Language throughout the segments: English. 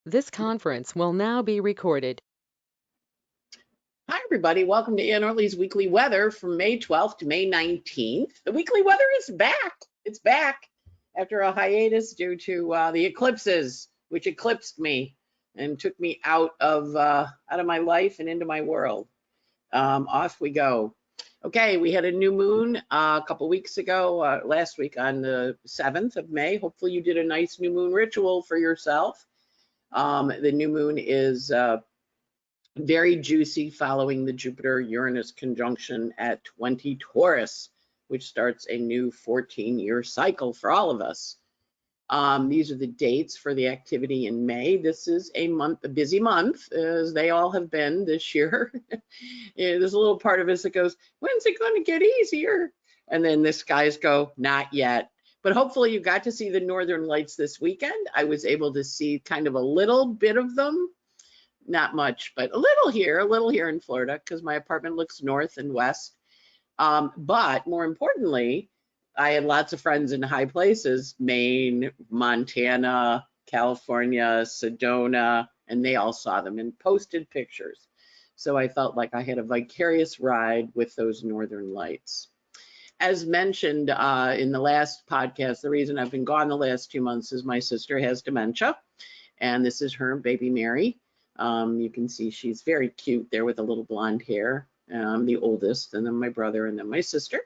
This conference will now be recorded. Hi, everybody. Welcome to Ann Ortelee's weekly weather from May 12th to May 19th. The weekly weather is back. It's back after a hiatus due to the eclipses, which eclipsed me and took me out of my life and into my world. Off we go. Okay, we had a new moon a couple weeks ago, last week on the 7th of May. Hopefully you did a nice new moon ritual for yourself. The new moon is very juicy following the Jupiter-Uranus conjunction at 20 Taurus, which starts a new 14-year cycle for all of us. These are the dates for the activity in May. This is a busy month, as they all have been this year. There's a little part of us that goes, when's it going to get easier? And then the skies go, not yet. But hopefully you got to see the Northern Lights this weekend. I was able to see kind of a little bit of them. Not much, but a little here in Florida, because my apartment looks north and west. But more importantly, I had lots of friends in high places, Maine, Montana, California, Sedona, and they all saw them and posted pictures. So I felt like I had a vicarious ride with those Northern Lights. As mentioned in the last podcast, the reason I've been gone the last 2 months is my sister has dementia, and this is her baby Mary. You can see she's very cute there with a little blonde hair. The oldest, and then my brother, and then my sister.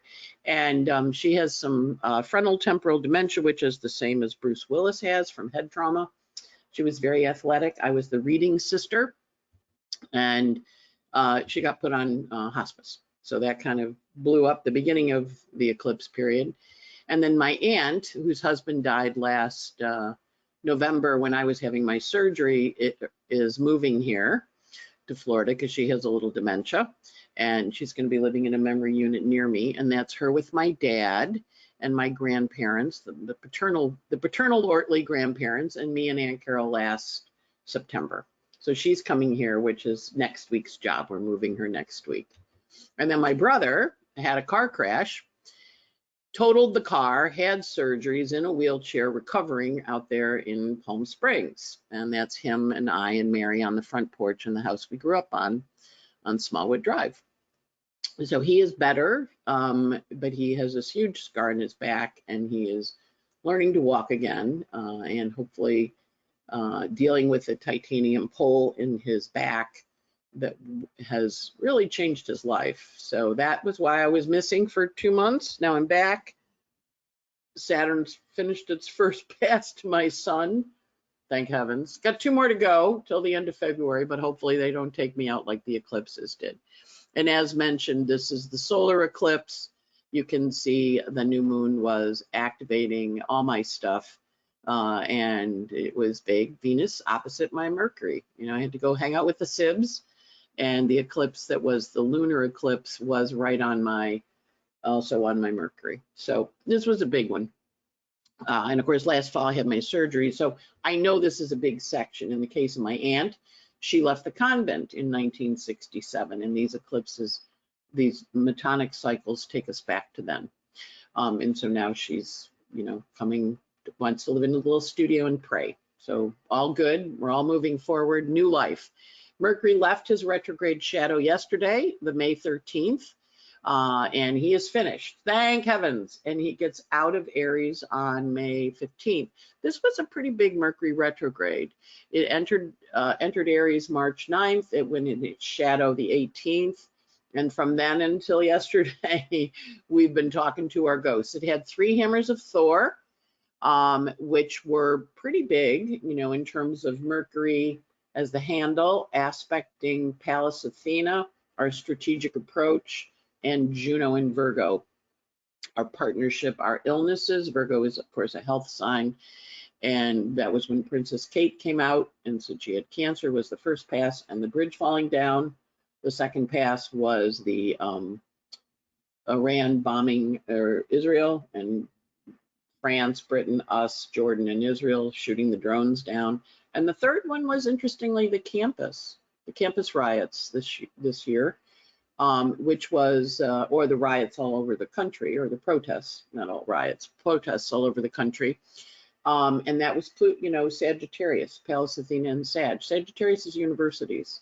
And she has some frontal temporal dementia, which is the same as Bruce Willis has from head trauma. She was very athletic. I was the reading sister, and she got put on hospice. So that kind of blew up the beginning of the eclipse period. And then my aunt, whose husband died last November when I was having my surgery, is moving here to Florida because she has a little dementia, and she's going to be living in a memory unit near me, and that's her with my dad and my grandparents, the paternal Ortelee grandparents, and me and Aunt Carol last September. So she's coming here, which is next week's job. We're moving her next week. And then my brother had a car crash, totaled the car, had surgeries, in a wheelchair, recovering out there in Palm Springs. And that's him and I and Mary on the front porch in the house we grew up on Smallwood Drive. So he is better, but he has this huge scar in his back, and he is learning to walk again, and hopefully dealing with a titanium pole in his back that has really changed his life. So that was why I was missing for 2 months. Now I'm back. Saturn's finished its first pass to my sun, thank heavens. Got 2 more to go till the end of February, but hopefully they don't take me out like the eclipses did. And as mentioned, this is the solar eclipse. You can see the new moon was activating all my stuff, and it was big. Venus opposite my Mercury. I had to go hang out with the Sibs, and the eclipse that was the lunar eclipse was right on also on my Mercury. So this was a big one. And of course, last fall I had my surgery. So I know this is a big section. In the case of my aunt, she left the convent in 1967. And these eclipses, these metonic cycles take us back to then. And so now she's, wants to live in a little studio and pray. So all good. We're all moving forward. New life. Mercury left his retrograde shadow yesterday, the May 13th, and he is finished. Thank heavens. And he gets out of Aries on May 15th. This was a pretty big Mercury retrograde. It entered Aries March 9th. It went in its shadow the 18th. And from then until yesterday, we've been talking to our ghosts. It had 3 hammers of Thor, which were pretty big, in terms of Mercury as the handle, aspecting Pallas Athena, our strategic approach, and Juno and Virgo, our partnership, our illnesses. Virgo is, of course, a health sign. And that was when Princess Kate came out and said she had cancer, was the first pass, and the bridge falling down. The second pass was the Iran bombing Israel, and France, Britain, us, Jordan, and Israel shooting the drones down. And the third one was, interestingly, the campus riots this year, which was, or the riots all over the country, or the protests, not all riots, protests all over the country, And that was, Sagittarius, Pallas Athena and Sag. Sagittarius is universities.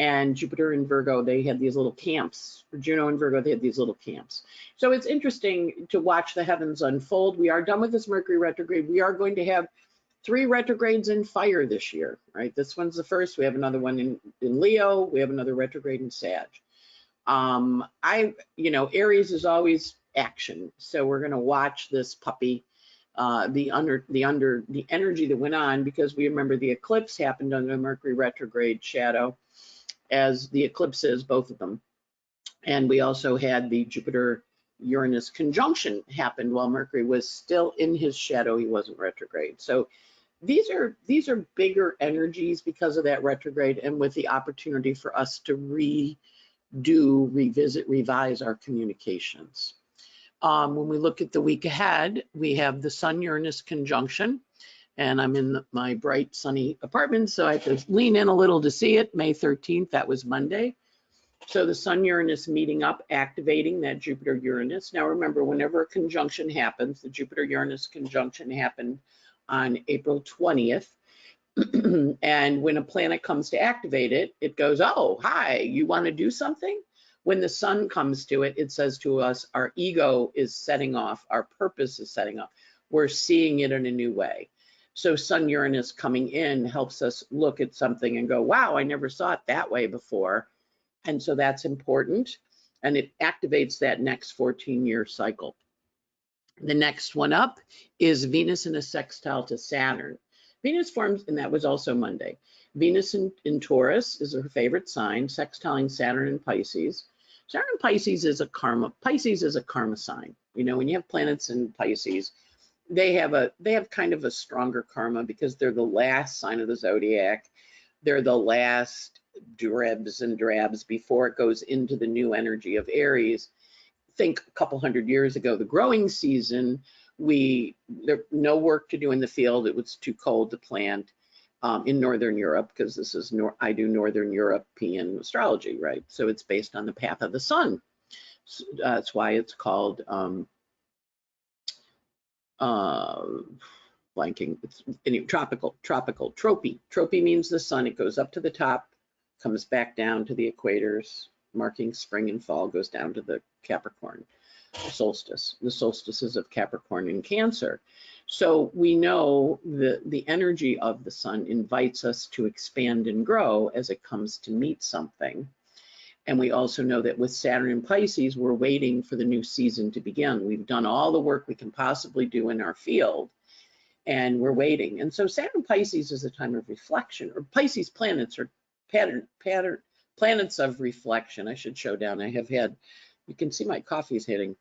And Jupiter and Virgo, they had these little camps. For Juno and Virgo, they had these little camps. So it's interesting to watch the heavens unfold. We are done with this Mercury retrograde. We are going to have 3 retrogrades in fire this year, right? This one's the first. We have another one in Leo. We have another retrograde in Sag. Aries is always action. So we're going to watch this puppy, the energy that went on, because we remember the eclipse happened under Mercury retrograde shadow, as the eclipses, both of them. And we also had the Jupiter-Uranus conjunction happened while Mercury was still in his shadow. He wasn't retrograde. So these are bigger energies because of that retrograde, and with the opportunity for us to revisit, revise our communications. When we look at the week ahead, we have the Sun-Uranus conjunction. And I'm in my bright sunny apartment, so I have to lean in a little to see it. May 13th, that was Monday. So the Sun-Uranus meeting up, activating that Jupiter-Uranus. Now remember, whenever a conjunction happens, the Jupiter-Uranus conjunction happened on April 20th. And when a planet comes to activate it, it goes, oh, hi, you want to do something? When the sun comes to it, it says to us, our ego is setting off, our purpose is setting off. We're seeing it in a new way. So Sun-Uranus coming in helps us look at something and go, wow, I never saw it that way before. And so that's important. And it activates that next 14-year cycle. The next one up is Venus in a sextile to Saturn. Venus forms, and that was also Monday. Venus in Taurus is her favorite sign, sextiling Saturn in Pisces. Saturn in Pisces is a karma. Pisces is a karma sign. When you have planets in Pisces, they have kind of a stronger karma because they're the last sign of the zodiac. They're the last dribs and drabs before it goes into the new energy of Aries. Think a couple hundred years ago, the growing season, there no work to do in the field. It was too cold to plant in Northern Europe, because this is I do Northern European astrology, right? So it's based on the path of the sun. So, that's why it's called blanking. It's tropical, tropy. Tropy means the sun. It goes up to the top, comes back down to the equators, marking spring and fall, goes down to the Capricorn solstice. The solstices of Capricorn and Cancer. So we know the energy of the sun invites us to expand and grow as it comes to meet something. And we also know that with Saturn in Pisces, we're waiting for the new season to begin. We've done all the work we can possibly do in our field, and we're waiting. And so Saturn Pisces is a time of reflection, or Pisces planets are planets of reflection. I should show down. I have had, you can see my coffee's hitting.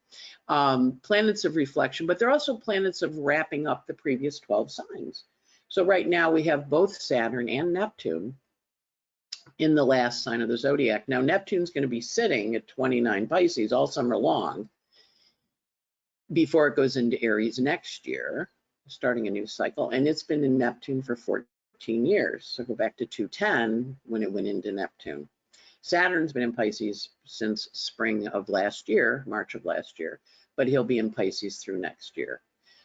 Planets of reflection, but they're also planets of wrapping up the previous 12 signs. So right now we have both Saturn and Neptune in the last sign of the zodiac. Now Neptune's going to be sitting at 29 Pisces all summer long before it goes into Aries next year, starting a new cycle. And it's been in Neptune for 14 years. So go back to 210 when it went into Neptune. Saturn's been in Pisces since spring of last year, March of last year, but he'll be in Pisces through next year.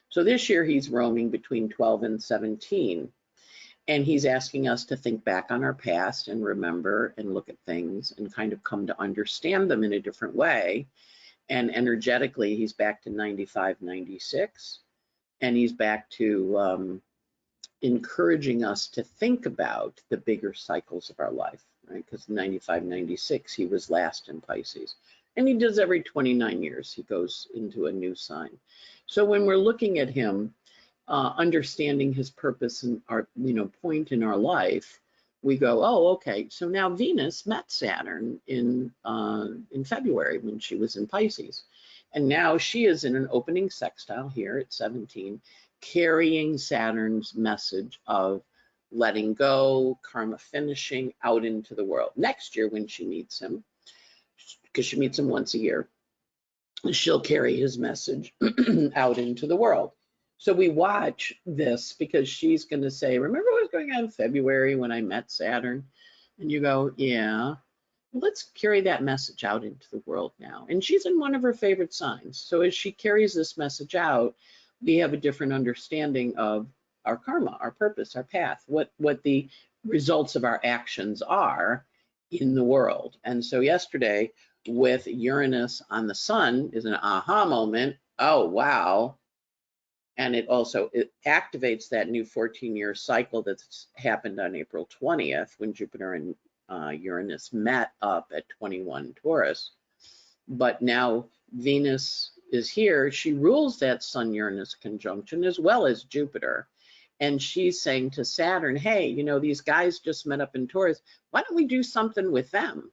So this year he's roaming between 12 and 17. And he's asking us to think back on our past and remember and look at things and kind of come to understand them in a different way. And energetically, he's back to 95, 96. And he's back to encouraging us to think about the bigger cycles of our life, right? Because 95, 96, he was last in Pisces. And he does every 29 years, he goes into a new sign. So when we're looking at him, understanding his purpose and our point in our life, we go, oh, okay. So now Venus met Saturn in February when she was in Pisces, and now she is in an opening sextile here at 17, carrying Saturn's message of letting go, karma finishing out into the world. Next year when she meets him, because she meets him once a year, she'll carry his message out into the world. So we watch this because she's going to say, remember what was going on in February when I met Saturn? And you go, yeah, let's carry that message out into the world now. And she's in one of her favorite signs. So as she carries this message out, we have a different understanding of our karma, our purpose, our path, what the results of our actions are in the world. And so yesterday, with Uranus on the sun, is an aha moment. Oh, wow. And it activates that new 14-year cycle that's happened on April 20th when Jupiter and Uranus met up at 21 Taurus. But now Venus is here. She rules that Sun-Uranus conjunction as well as Jupiter. And she's saying to Saturn, hey, you know, these guys just met up in Taurus. Why don't we do something with them?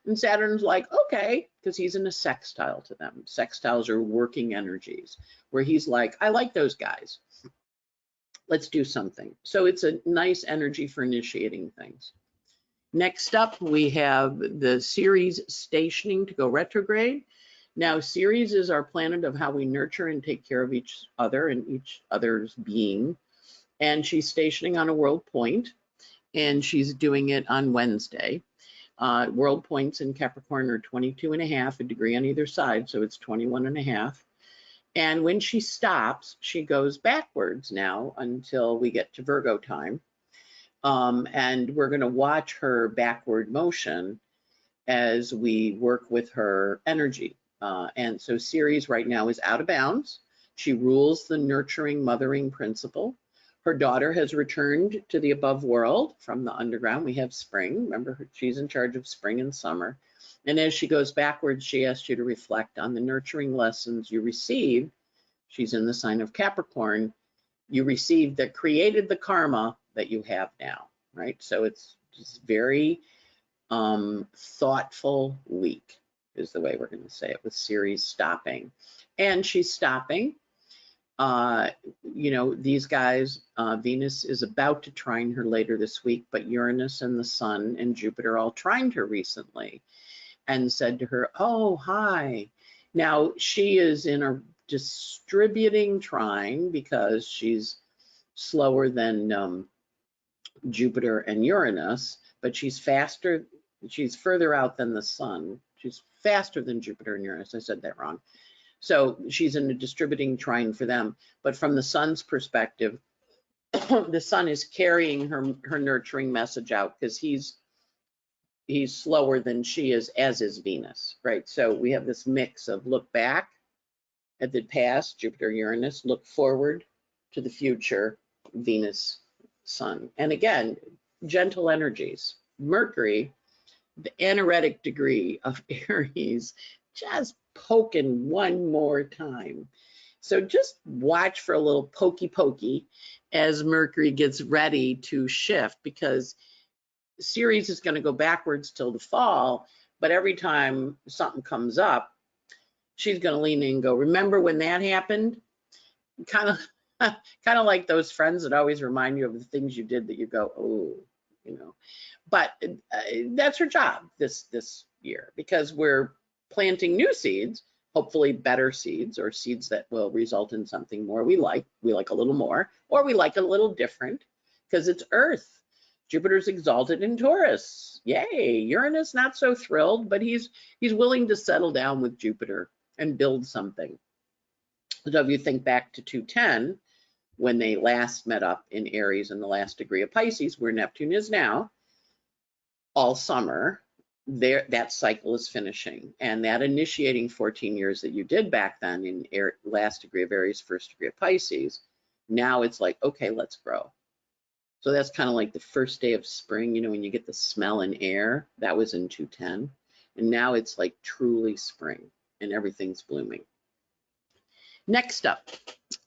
And Saturn's like, okay, because he's in a sextile to them. Sextiles are working energies, where he's like, I like those guys. Let's do something. So it's a nice energy for initiating things. Next up, we have the Ceres stationing to go retrograde. Now, Ceres is our planet of how we nurture and take care of each other and each other's being. And she's stationing on a world point, and she's doing it on Wednesday. World points in Capricorn are 22.5, a degree on either side, so it's 21.5. And when she stops, she goes backwards now until we get to Virgo time. And we're going to watch her backward motion as we work with her energy. And so Ceres right now is out of bounds. She rules the nurturing, mothering principle. Her daughter has returned to the above world from the underground. We have spring. Remember, she's in charge of spring and summer. And as she goes backwards, she asks you to reflect on the nurturing lessons you received. She's in the sign of Capricorn. You received that created the karma that you have now, right? So it's just very thoughtful week is the way we're going to say it, with Ceres stopping. And she's stopping. You know, these guys, Venus is about to trine her later this week, but Uranus and the Sun and Jupiter all trined her recently and said to her, oh, hi. Now, she is in a distributing trine because she's slower than Jupiter and Uranus, but she's faster, she's further out than the Sun. She's faster than Jupiter and Uranus. I said that wrong. So she's in a distributing trine for them. But from the Sun's perspective, the Sun is carrying her nurturing message out because he's slower than she is, as is Venus, right? So we have this mix of look back at the past, Jupiter, Uranus, look forward to the future, Venus, Sun. And again, gentle energies. Mercury, the anaretic degree of Aries, just poking one more time. So just watch for a little pokey as Mercury gets ready to shift, because Ceres is going to go backwards till the fall, but every time something comes up, she's going to lean in and go, remember when that happened? Kind of like those friends that always remind you of the things you did that you go, oh, you know. But that's her job this year, because we're planting new seeds, hopefully better seeds, or seeds that will result in something more we like a little more, or we like a little different, because it's Earth. Jupiter's exalted in Taurus. Yay. Uranus not so thrilled, but he's willing to settle down with Jupiter and build something. So if you think back to 210, when they last met up in Aries in the last degree of Pisces, where Neptune is now, all summer, that cycle is finishing. And that initiating 14 years that you did back then in last degree of Aries, first degree of Pisces, now it's like, okay, let's grow. So that's kind of like the first day of spring, you know, when you get the smell in air. That was in 210. And now it's like truly spring and everything's blooming. Next up,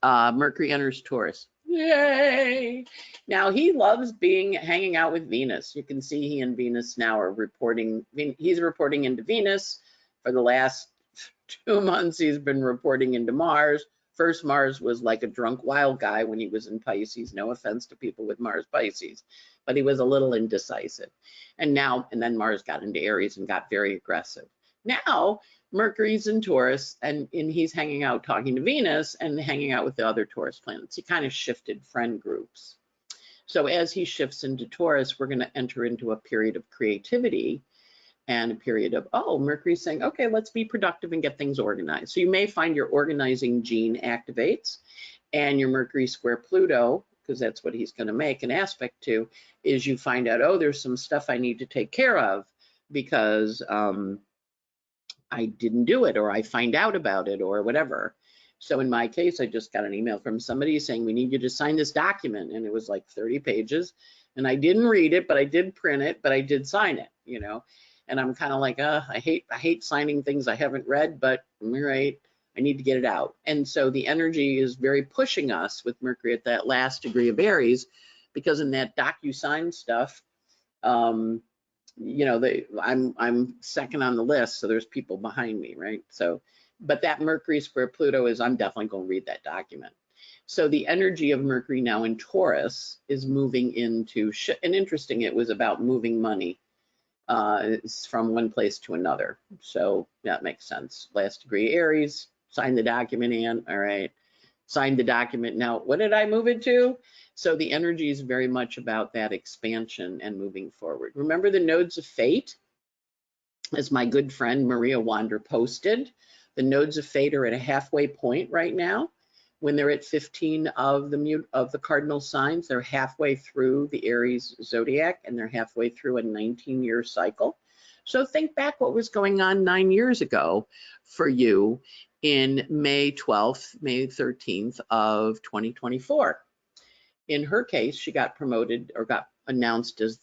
Mercury enters Taurus. Yay! Now he loves hanging out with Venus. You can see he and Venus now are reporting. He's reporting into Venus. For the last 2 months, he's been reporting into Mars. First, Mars was like a drunk wild guy when he was in Pisces. No offense to people with Mars Pisces, but he was a little indecisive. And then Mars got into Aries and got very aggressive. Now Mercury's in Taurus, and he's hanging out talking to Venus and hanging out with the other Taurus planets. He kind of shifted friend groups. So as he shifts into Taurus, we're going to enter into a period of creativity and a period of, oh, Mercury's saying, okay, let's be productive and get things organized. So you may find your organizing gene activates, and your Mercury square Pluto, because that's what he's going to make an aspect to, is you find out, oh, there's some stuff I need to take care of because I didn't do it, or I find out about it, or whatever. So in my case, I just got an email from somebody saying, we need you to sign this document. And it was like 30 pages. And I didn't read it, but I did print it, but I did sign it, you know. And I'm kind of like, I hate signing things I haven't read, but all right, I need to get it out. And so the energy is very pushing us with Mercury at that last degree of Aries, because in that DocuSign stuff, you know, I'm second on the list, so there's people behind me, right? So, but that Mercury square Pluto is, I'm definitely going to read that document. So the energy of Mercury now in Taurus is moving into, and interesting, it was about moving money from one place to another. So that makes sense. Last degree Aries, sign the document, Ann. All right, signed the document. Now, what did I move it to? So the energy is very much about that expansion and moving forward. Remember the nodes of fate? As my good friend Maria Wander posted, the nodes of fate are at a halfway point right now. When they're at 15 of the cardinal signs, they're halfway through the Aries zodiac, and they're halfway through a 19-year cycle. So think back what was going on 9 years ago for you in May 12th, May 13th of 2024. In her case, she got promoted or got announced as,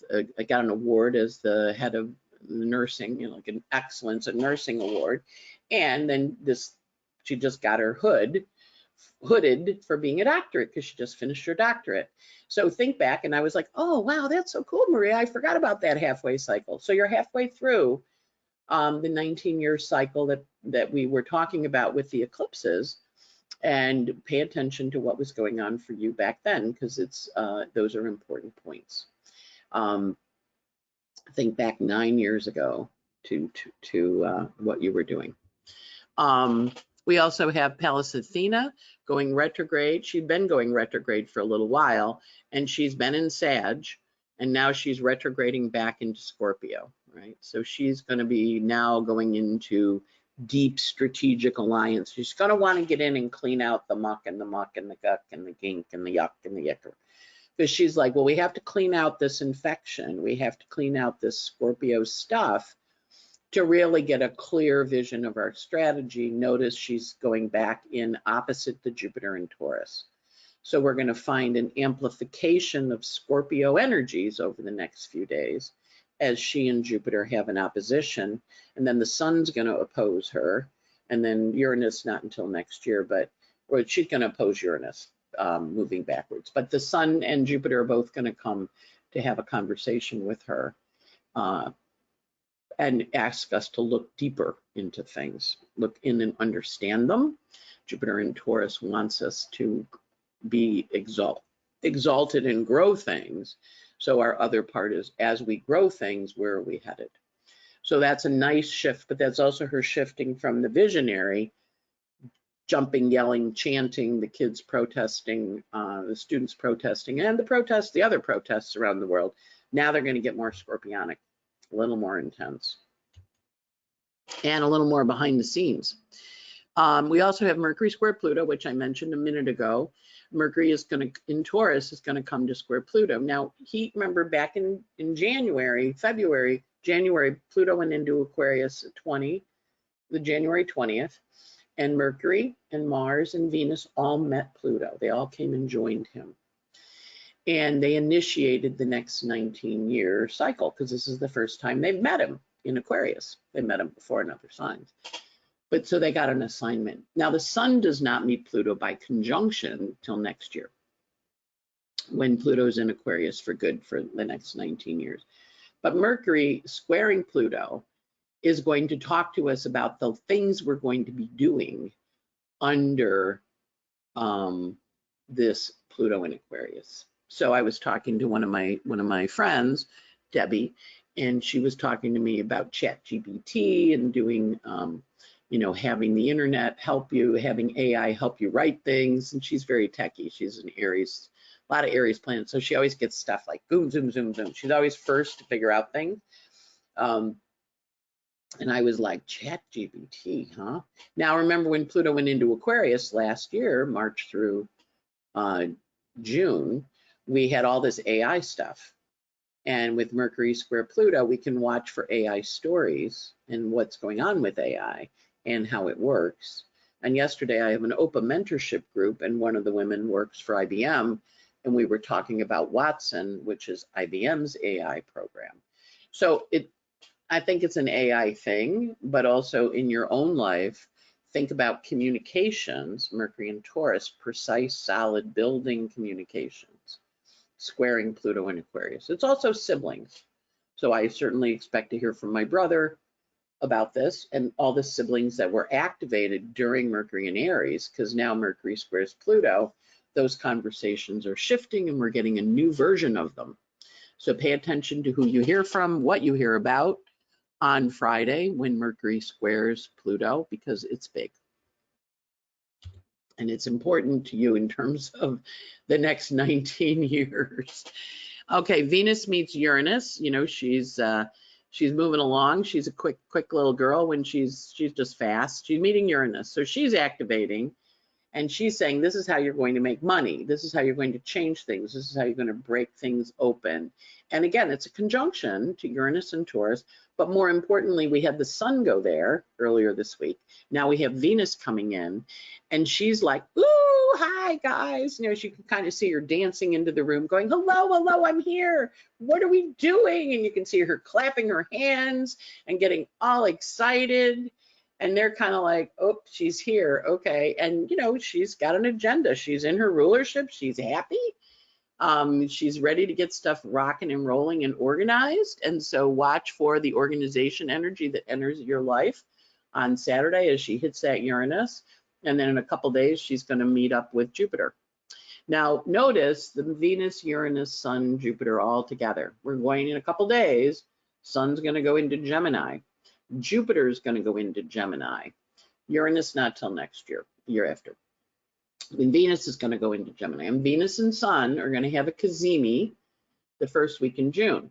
got an award as the head of nursing, you know, like an excellence in nursing award. And then she just got her hooded for being a doctorate because she just finished her doctorate. So think back, and I was like, oh, wow, that's so cool, Maria. I forgot about that halfway cycle. So you're halfway through the 19-year cycle that we were talking about with the eclipses, and pay attention to what was going on for you back then, because it's those are important points. Think back 9 years ago to what you were doing. We also have Pallas Athena going retrograde. She'd been going retrograde for a little while, and she's been in Sag, and now she's retrograding back into Scorpio, right? So she's going to be now going into deep strategic alliance. She's going to want to get in and clean out the muck and the guck and the gink and the yuck and the yicker. Because she's like, well, we have to clean out this infection. We have to clean out this Scorpio stuff to really get a clear vision of our strategy. Notice she's going back in opposite the Jupiter and Taurus. So we're going to find an amplification of Scorpio energies over the next few days as she and Jupiter have an opposition. And then the sun's going to oppose her. And then Uranus, not until next year, but or she's going to oppose Uranus moving backwards. But the sun and Jupiter are both going to come to have a conversation with her and ask us to look deeper into things, look in and understand them. Jupiter in Taurus wants us to be exalted and grow things. So our other part is, as we grow things, where are we headed? So that's a nice shift, but that's also her shifting from the visionary, jumping, yelling, chanting, the kids protesting, the students protesting, and the other protests around the world. Now they're going to get more scorpionic, a little more intense, and a little more behind the scenes. We also have Mercury square Pluto, which I mentioned a minute ago. Mercury is going to, in Taurus, is going to come to square Pluto. Now, remember back in January, Pluto went into Aquarius at the January 20th, and Mercury and Mars and Venus all met Pluto. They all came and joined him. And they initiated the next 19-year cycle, because this is the first time they've met him in Aquarius. They met him before in other signs. But so they got an assignment. Now the sun does not meet Pluto by conjunction till next year, when Pluto's in Aquarius for good for the next 19 years. But Mercury squaring Pluto is going to talk to us about the things we're going to be doing under this Pluto in Aquarius. So I was talking to one of my friends, Debbie, and she was talking to me about ChatGPT and doing you know, having the internet help you, having AI help you write things. And she's very techie. She's an Aries, a lot of Aries planets. So she always gets stuff like boom, zoom, zoom, zoom. She's always first to figure out things. And I was like, ChatGPT, huh? Now remember when Pluto went into Aquarius last year, March through uh, June, we had all this AI stuff. And with Mercury square Pluto, we can watch for AI stories and what's going on with AI and how it works. And yesterday I have an OPA mentorship group, and one of the women works for IBM, and we were talking about Watson, which is IBM's AI program. So I think it's an AI thing, but also in your own life, think about communications, Mercury and Taurus, precise, solid building communications, squaring Pluto and Aquarius. It's also siblings. So I certainly expect to hear from my brother about this and all the siblings that were activated during Mercury in Aries, because now Mercury squares Pluto, those conversations are shifting and we're getting a new version of them. So pay attention to who you hear from, what you hear about on Friday when Mercury squares Pluto, because it's big. And it's important to you in terms of the next 19 years. Okay, Venus meets Uranus. You know, she's moving along. She's a quick little girl when she's just fast. She's meeting Uranus, so she's activating, and she's saying this is how you're going to make money. This is how you're going to change things. This is how you're going to break things open. And again, it's a conjunction to Uranus and Taurus. But more importantly, we had the sun go there earlier this week. Now we have Venus coming in, and she's like, ooh, hi guys. You know, she can kind of see her dancing into the room going, hello, I'm here. What are we doing? And you can see her clapping her hands and getting all excited. And they're kind of like, oh, she's here, okay. And you know, she's got an agenda. She's in her rulership. She's happy. She's ready to get stuff rocking and rolling and organized. And so watch for the organization energy that enters your life on Saturday as she hits that Uranus. And then in a couple days, she's going to meet up with Jupiter. Now, notice the Venus, Uranus, Sun, Jupiter all together. We're going in a couple days. Sun's going to go into Gemini. Jupiter is going to go into Gemini. Uranus not till next year, year after. And Venus is going to go into Gemini. And Venus and Sun are going to have a cazimi the first week in June,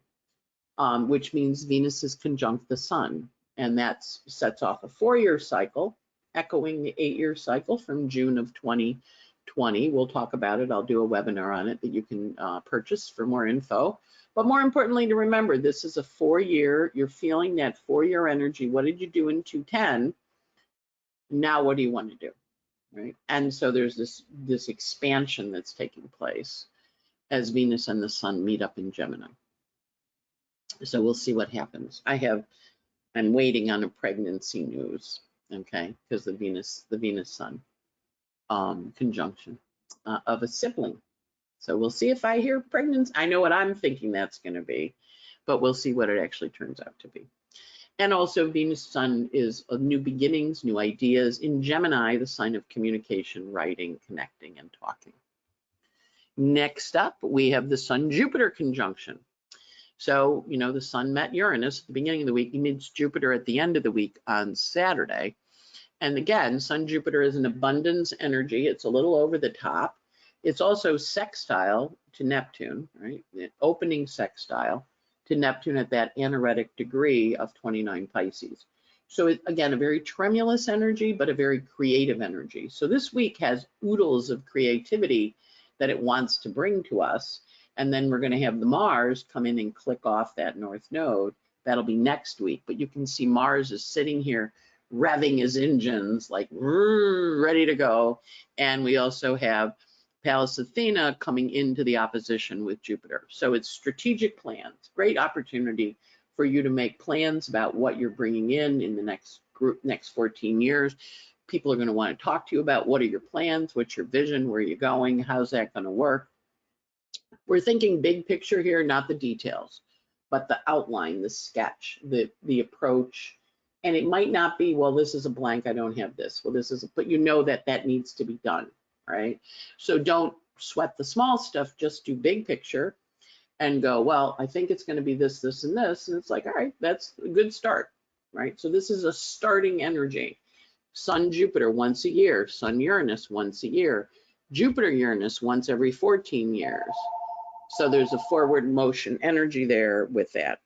which means Venus is conjunct the Sun. And that sets off a 4-year cycle, echoing the 8-year cycle from June of 2020. We'll talk about it. I'll do a webinar on it that you can purchase for more info. But more importantly to remember, this is a 4-year, you're feeling that 4-year energy. What did you do in 210? Now what do you want to do, right? And so there's this expansion that's taking place as Venus and the Sun meet up in Gemini. So we'll see what happens. I'm waiting on a pregnancy news, okay, because the Venus-Sun conjunction of a sibling. So we'll see if I hear pregnancy. I know what I'm thinking that's going to be, but we'll see what it actually turns out to be. And also Venus-Sun is new beginnings, new ideas. In Gemini, the sign of communication, writing, connecting, and talking. Next up, we have the Sun-Jupiter conjunction. So, you know, the Sun met Uranus at the beginning of the week. He meets Jupiter at the end of the week on Saturday. And again, Sun-Jupiter is an abundance energy. It's a little over the top. It's also sextile to Neptune, right? The opening sextile to Neptune at that anaretic degree of 29 Pisces. So again, a very tremulous energy, but a very creative energy. So this week has oodles of creativity that it wants to bring to us. And then we're going to have the Mars come in and click off that North Node. That'll be next week. But you can see Mars is sitting here revving his engines, like ready to go. And we also have Pallas Athena coming into the opposition with Jupiter. So it's strategic plans, great opportunity for you to make plans about what you're bringing in the next 14 years. People are going to want to talk to you about what are your plans, what's your vision, where are you going, how's that going to work. We're thinking big picture here, not the details, but the outline, the sketch, the approach. And it might not be, well, this is a blank, I don't have this. Well, this is, but you know that needs to be done, right? So don't sweat the small stuff, just do big picture and go, well, I think it's going to be this, this, and this. And it's like, all right, that's a good start, right? So this is a starting energy. Sun, Jupiter once a year, Sun, Uranus once a year, Jupiter, Uranus once every 14 years. So there's a forward motion energy there with that.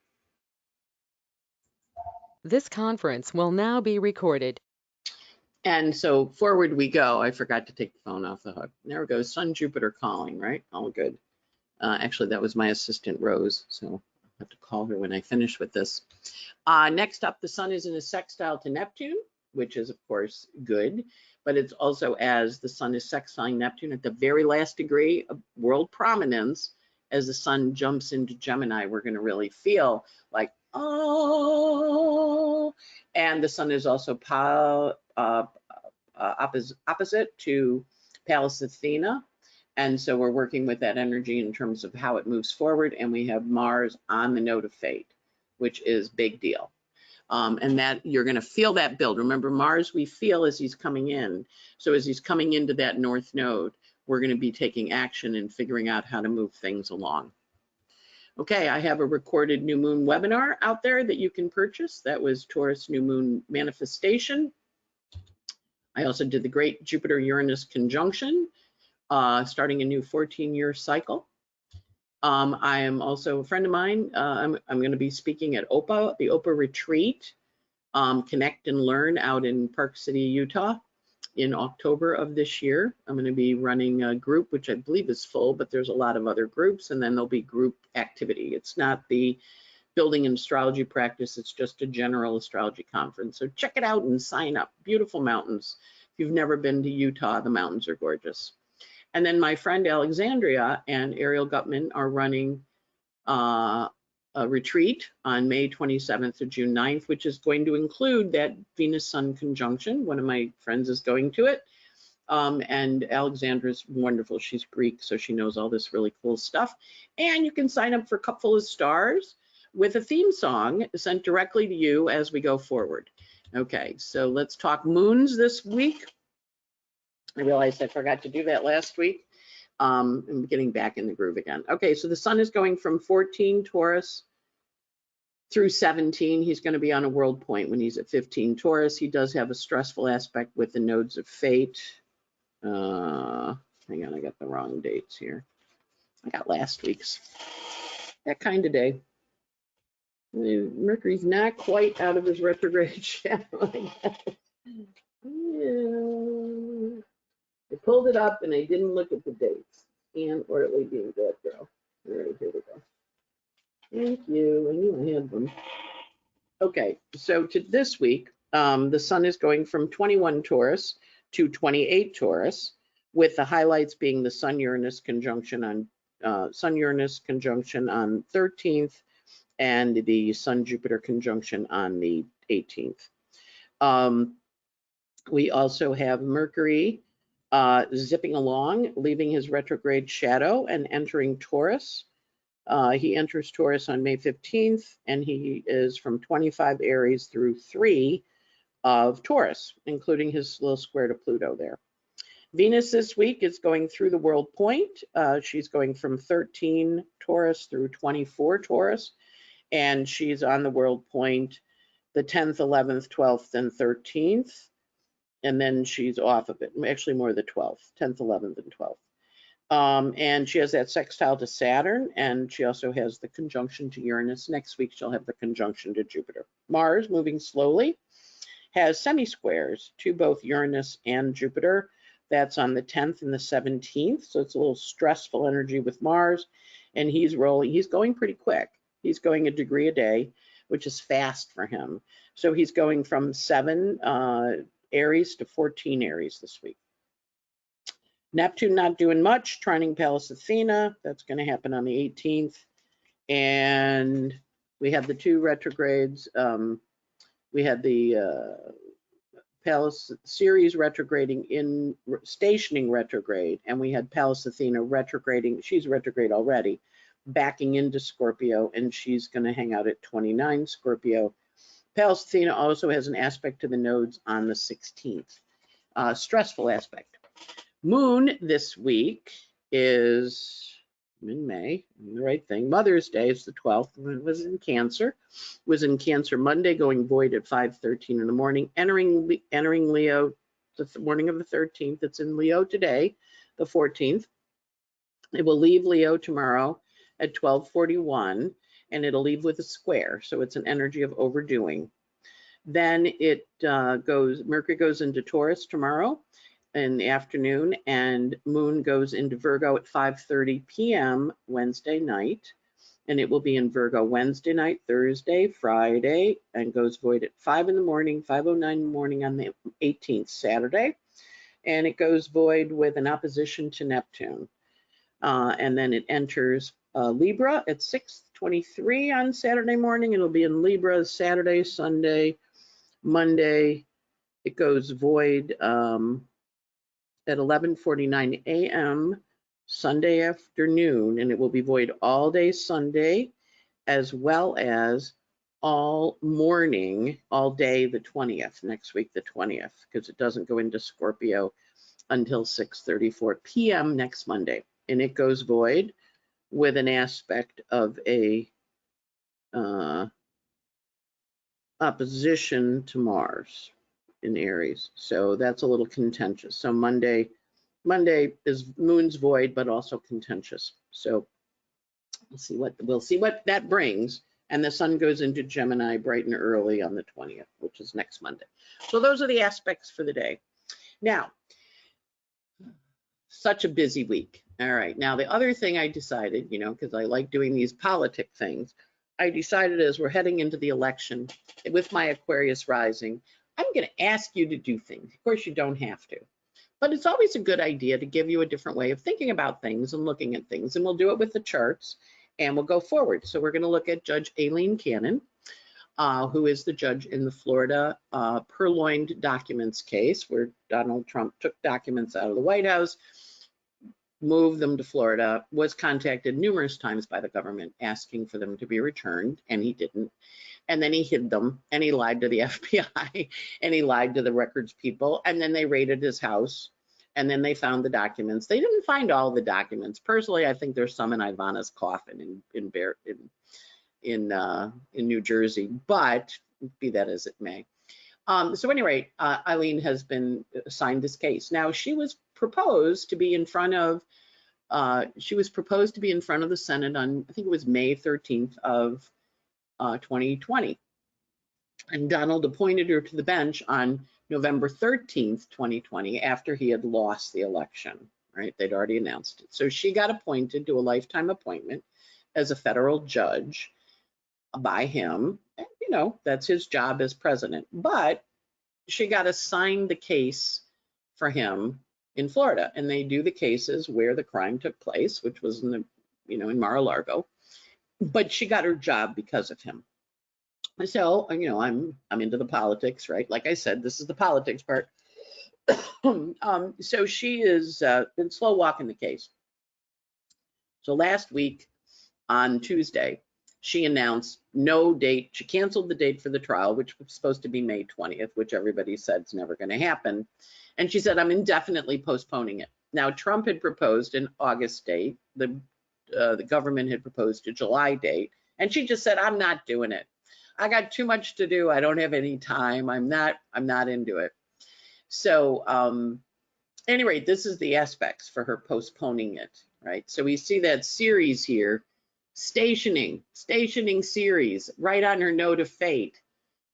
This conference will now be recorded. And so forward we go. I forgot to take the phone off the hook. There we go. Sun, Jupiter calling, right? All good. Actually, that was my assistant, Rose. So I'll have to call her when I finish with this. Next up, the sun is in a sextile to Neptune, which is, of course, good. But it's also, as the sun is sextiling Neptune at the very last degree of world prominence, as the sun jumps into Gemini, we're going to really feel like, oh. And the sun is also opposite to Pallas Athena. And so we're working with that energy in terms of how it moves forward. And we have Mars on the node of fate, which is big deal. And that you're going to feel that build. Remember, Mars we feel as he's coming in. So as he's coming into that north node, we're going to be taking action and figuring out how to move things along. Okay, I have a recorded new moon webinar out there that you can purchase. That was Taurus new moon manifestation. I also did the great Jupiter-Uranus conjunction, starting a new 14-year cycle. I am also a friend of mine. I'm going to be speaking at OPA, the OPA retreat, Connect and Learn out in Park City, Utah in October of this year. I'm going to be running a group, which I believe is full, but there's a lot of other groups, and then there'll be group activity. It's not the building an astrology practice, it's just a general astrology conference. So check it out and sign up. Beautiful mountains. If you've never been to Utah, the mountains are gorgeous. And then my friend Alexandria and Ariel Gutman are running a retreat on May 27th to June 9th, which is going to include that Venus-Sun conjunction. One of my friends is going to it. And Alexandra's wonderful. She's Greek, so she knows all this really cool stuff. And you can sign up for Cupful of Stars with a theme song sent directly to you as we go forward. Okay, so let's talk moons this week. I realized I forgot to do that last week. I'm getting back in the groove again. Okay, so the sun is going from 14 Taurus through 17. He's going to be on a world point when he's at 15 Taurus. He does have a stressful aspect with the nodes of fate. Hang on, I got the wrong dates here. I got last week's. That kind of day. Mercury's not quite out of his retrograde shadow. Yeah. I pulled it up and I didn't look at the dates. And Ortelee being that girl. All right, here we go. Thank you. I knew I had them. Okay, so to this week, the sun is going from 21 Taurus to 28 Taurus, with the highlights being the Sun-Uranus conjunction on 13th and the Sun-Jupiter conjunction on the 18th. We also have Mercury zipping along, leaving his retrograde shadow and entering Taurus. He enters Taurus on May 15th, and he is from 25 Aries through 3 of Taurus, including his little square to Pluto there. Venus this week is going through the world point. She's going from 13 Taurus through 24 Taurus, and she's on the world point the 10th, 11th, 12th, and 13th. And then she's off of it, actually more the 12th, 10th, 11th, and 12th. And she has that sextile to Saturn, and she also has the conjunction to Uranus. Next week, she'll have the conjunction to Jupiter. Mars, moving slowly, has semi-squares to both Uranus and Jupiter. That's on the 10th and the 17th, so it's a little stressful energy with Mars, and he's rolling. He's going pretty quick. He's going a degree a day, which is fast for him. So he's going from 7 Aries to 14 Aries this week. Neptune not doing much, trining Pallas Athena. That's going to happen on the 18th. And we have the 2 retrogrades. We had the Pallas Ceres retrograding in stationing retrograde, and we had Pallas Athena retrograding. She's retrograde already, backing into Scorpio, and she's going to hang out at 29 Scorpio. Pallas Athena also has an aspect to the nodes on the 16th. Stressful aspect. Moon this week is in May, the right thing. Mother's Day is the 12th. It was in Cancer. Was in Cancer Monday, going void at 5:13 in the morning, entering Leo the morning of the 13th. It's in Leo today, the 14th. It will leave Leo tomorrow at 12:41, and it'll leave with a square. So it's an energy of overdoing. Then Mercury goes into Taurus tomorrow in the afternoon, and Moon goes into Virgo at 5:30 p.m. Wednesday night. And it will be in Virgo Wednesday night, Thursday, Friday, and goes void at 5 in the morning, 5:09 in the morning on the 18th, Saturday. And it goes void with an opposition to Neptune. And then it enters Libra at 6:23 on Saturday morning. It'll be in Libra Saturday, Sunday, Monday. It goes void at 11:49 a.m. Sunday afternoon, and it will be void all day Sunday, as well as all morning, all day the 20th, next week the 20th, because it doesn't go into Scorpio until 6:34 p.m. next Monday. And it goes void with an aspect of a opposition to Mars in Aries. So that's a little contentious. So Monday is Moon's void, but also contentious. So we'll see what that brings. And the Sun goes into Gemini bright and early on the 20th, which is next Monday. So those are the aspects for the day. Now, such a busy week. All right. Now, the other thing I decided, because I like doing these politic things, I decided as we're heading into the election with my Aquarius rising, I'm going to ask you to do things. Of course, you don't have to. But it's always a good idea to give you a different way of thinking about things and looking at things. And we'll do it with the charts, and we'll go forward. So we're going to look at Judge Aileen Cannon, who is the judge in the Florida purloined documents case, where Donald Trump took documents out of the White House, moved them to Florida, was contacted numerous times by the government asking for them to be returned, and he didn't. And then he hid them, and he lied to the FBI, and he lied to the records people, and then they raided his house, and then they found the documents. They didn't find all the documents. Personally, I think there's some in Ivana's coffin in New Jersey, but be that as it may. So anyway, Aileen has been assigned this case. Now, she was proposed to be in front of the Senate on, I think it was May 13th of 2020. And Donald appointed her to the bench on November 13th, 2020, after he had lost the election, right? They'd already announced it. So she got appointed to a lifetime appointment as a federal judge by him. And, that's his job as president. But she got assigned the case for him in Florida. And they do the cases where the crime took place, which was in in Mar-a-Lago. But she got her job because of him. So, I'm into the politics, right? Like I said, this is the politics part. So she is been slow walking the case. So last week on Tuesday, she announced no date. She canceled the date for the trial, which was supposed to be May 20th, which everybody said is never going to happen. And she said, I'm indefinitely postponing it. Now, Trump had proposed an August date. The government had proposed a July date. And she just said, I'm not doing it. I got too much to do. I don't have any time. I'm not into it. So anyway, this is the aspects for her postponing it, right? So we see that series here, stationing series, right on her note of fate.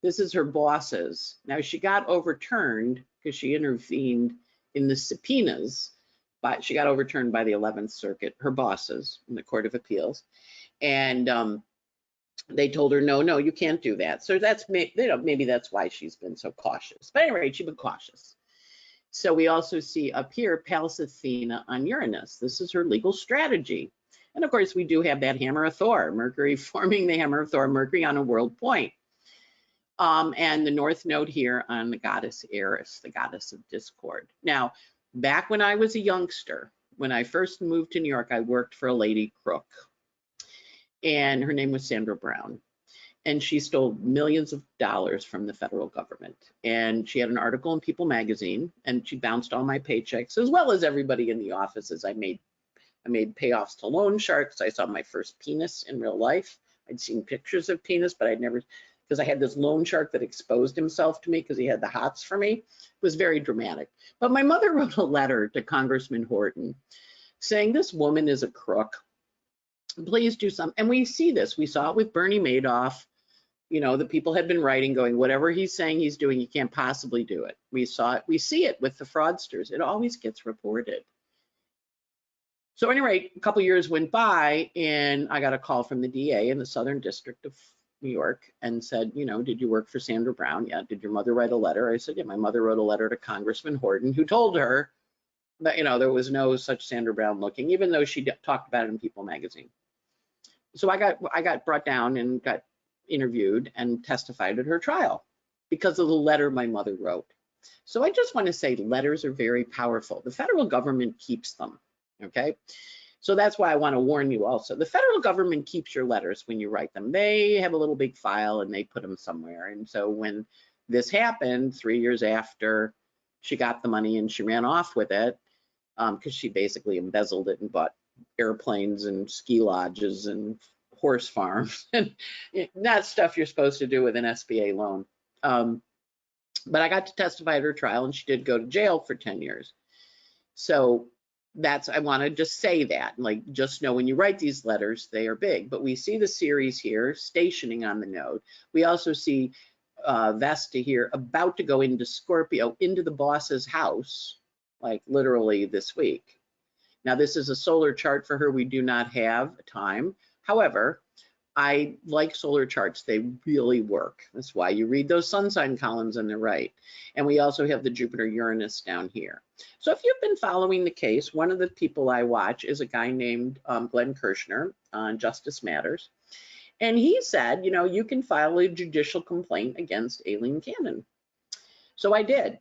This is her bosses. Now, she got overturned because she intervened in the subpoenas, but she got overturned by the 11th Circuit, her bosses in the Court of Appeals. And they told her, no, you can't do that. So that's, maybe that's why she's been so cautious. But anyway, she's been cautious. So we also see up here, Pallas Athena on Uranus. This is her legal strategy. And of course, we do have that hammer of Thor, Mercury forming the hammer of Thor, Mercury on a world point. And the North Node here on the goddess Eris, the goddess of discord. Now, back when I was a youngster, when I first moved to New York, I worked for a lady crook. And her name was Sandra Brown. And she stole millions of dollars from the federal government. And she had an article in People magazine, and she bounced all my paychecks, as well as everybody in the offices. I made payoffs to loan sharks. I saw my first penis in real life. I'd seen pictures of penis, but I'd never, because I had this loan shark that exposed himself to me because he had the hots for me. It was very dramatic. But my mother wrote a letter to Congressman Horton saying, this woman is a crook. Please do something. And we see this. We saw it with Bernie Madoff. the people had been writing going, whatever he's saying he's doing, you can't possibly do it. We saw it. We see it with the fraudsters. It always gets reported. So anyway, a couple years went by and I got a call from the DA in the Southern District of New York and said, did you work for Sandra Brown? Yeah. Did your mother write a letter? I said, yeah, my mother wrote a letter to Congressman Horton, who told her that, there was no such Sandra Brown looking, even though she talked about it in People magazine. So I got brought down and got interviewed and testified at her trial because of the letter my mother wrote. So I just want to say letters are very powerful. The federal government keeps them, okay? So that's why I want to warn you also. The federal government keeps your letters when you write them. They have a little big file and they put them somewhere. And so when this happened 3 years after she got the money and she ran off with it, because she basically embezzled it and bought airplanes and ski lodges and horse farms and not stuff you're supposed to do with an SBA loan. But I got to testify at her trial and she did go to jail for 10 years. So I want to just say that, like, just know when you write these letters, they are big. But we see the series here stationing on the node. We also see Vesta here about to go into Scorpio, into the boss's house, like literally this week. Now, this is a solar chart for her. We do not have a time. However, I like solar charts. They really work. That's why you read those sun sign columns and they're right. And we also have the Jupiter-Uranus down here. So if you've been following the case, one of the people I watch is a guy named Glenn Kirshner on Justice Matters. And he said, you can file a judicial complaint against Aileen Cannon. So I did.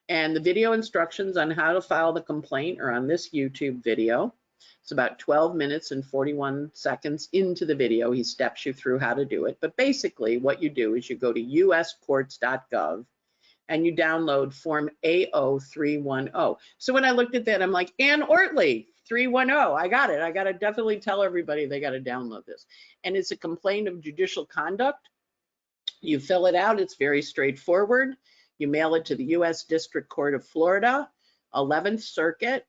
And the video instructions on how to file the complaint are on this YouTube video. It's about 12 minutes and 41 seconds into the video. He steps you through how to do it. But basically what you do is you go to uscourts.gov and you download form AO310. So when I looked at that, I'm like, Ann Ortelee, 310, I got it. I got to definitely tell everybody they got to download this. And it's a complaint of judicial conduct. You fill it out. It's very straightforward. You mail it to the U.S. District Court of Florida, 11th Circuit,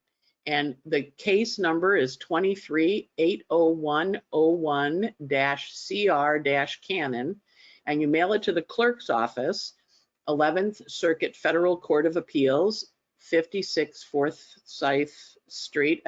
and the case number is 23-80101-CR-Cannon, and you mail it to the clerk's office, 11th Circuit Federal Court of Appeals, 56 Forsyth Street, Forsyth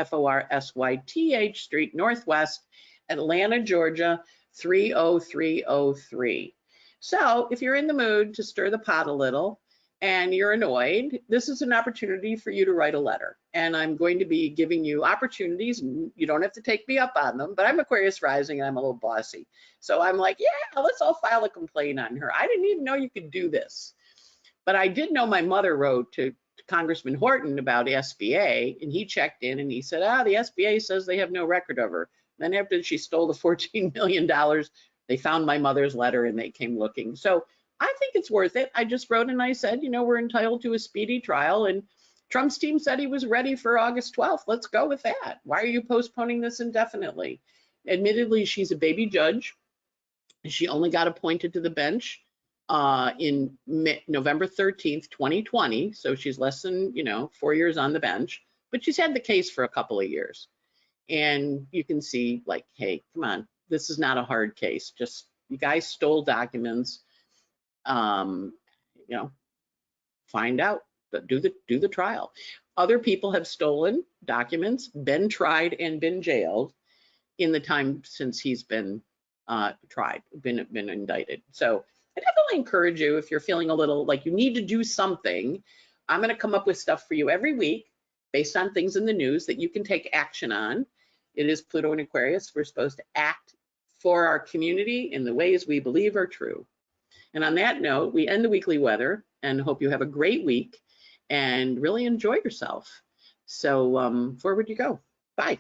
Street, Northwest, Atlanta, Georgia, 30303. So if you're in the mood to stir the pot a little, and you're annoyed, this is an opportunity for you to write a letter. And I'm going to be giving you opportunities. You don't have to take me up on them, but I'm Aquarius rising and I'm a little bossy. So I'm like, yeah, let's all file a complaint on her. I didn't even know you could do this. But I did know my mother wrote to Congressman Horton about SBA, and he checked in and he said, the SBA says they have no record of her. Then after she stole the $14 million, they found my mother's letter and they came looking. So I think it's worth it. I just wrote and I said, we're entitled to a speedy trial, and Trump's team said he was ready for August 12th. Let's go with that. Why are you postponing this indefinitely? Admittedly, she's a baby judge. She only got appointed to the bench in November 13th, 2020. So she's less than, 4 years on the bench, but she's had the case for a couple of years. And you can see, like, hey, come on, this is not a hard case. Just, you guys stole documents. Find out, do the trial. Other people have stolen documents, been tried and been jailed in the time since he's been been indicted. So I definitely encourage you, if you're feeling a little like you need to do something, I'm going to come up with stuff for you every week based on things in the news that you can take action on. It is Pluto and Aquarius. We're supposed to act for our community in the ways we believe are true. And on that note, we end the weekly weather and hope you have a great week and really enjoy yourself. So forward you go. Bye.